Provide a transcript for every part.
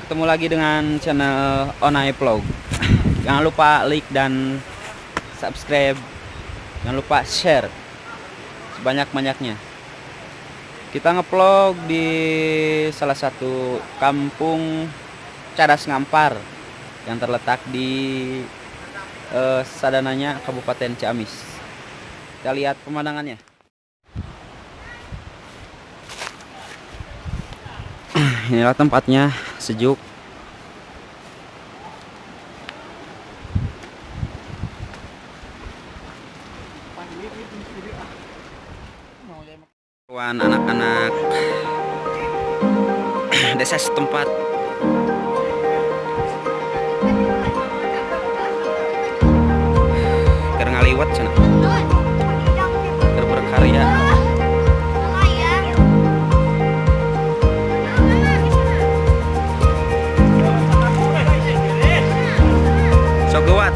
Ketemu lagi dengan channel Onai Vlog. Jangan lupa like dan subscribe. Jangan lupa share sebanyak-banyaknya. Kita ngevlog di salah satu kampung Cadas Ngampar yang terletak di Sadananya Kabupaten Ciamis. Kita lihat pemandangannya. Inilah tempatnya, sejuk. Anak-anak desa setempat. Keur ngaliwat cenah. Keur berkarya. Sok gawat.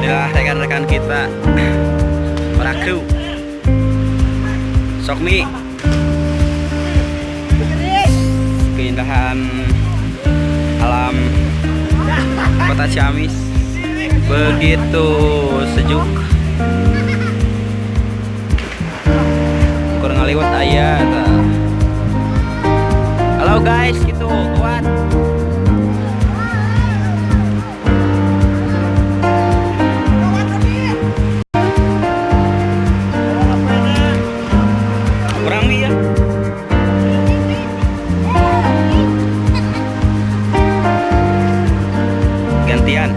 Inilah rekan-rekan kita, para kru. Sok mi. Keindahan alam Kota Ciamis begitu sejuk. Kurang ngaliwat aya ta. Halo guys, gitu kuat. Kurang mi ya. Gantian.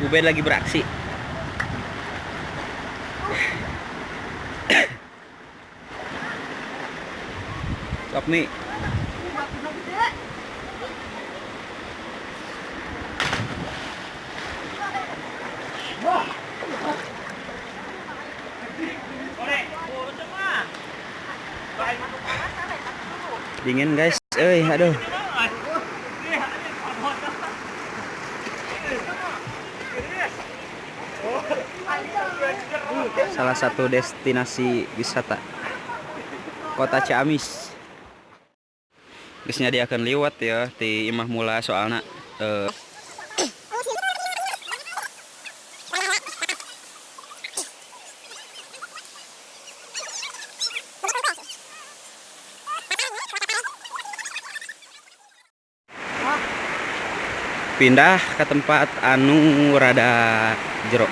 Ubed lagi beraksi. Sok mi. Dingin guys, aduh. Salah satu destinasi wisata Kota Ciamis. Geusnya dia akan liwat ya di imah mula soalna pindah ke tempat anu rada jero.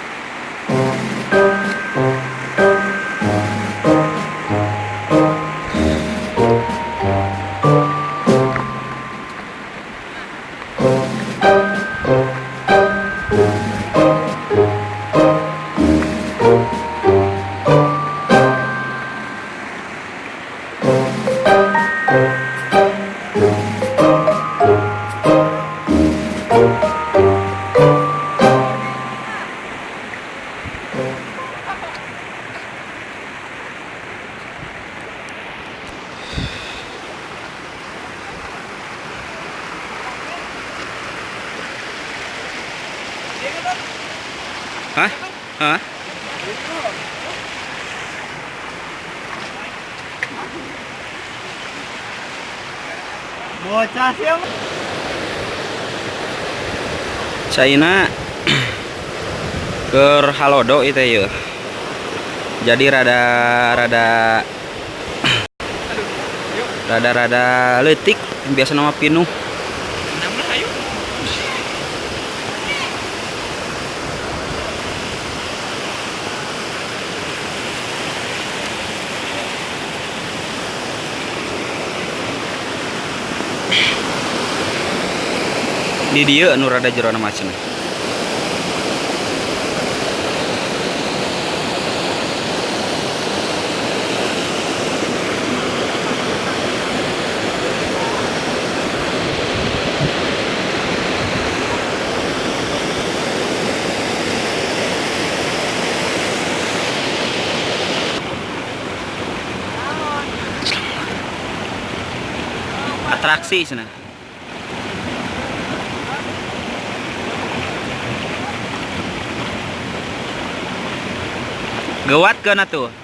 Hah? Hah? Bocah siang. China Keur halodo itu ya. Jadi rada leutik biasa nama pinuh. Di dieu anu rada jerona macem. Atraksi sana. Gawat kan atuh.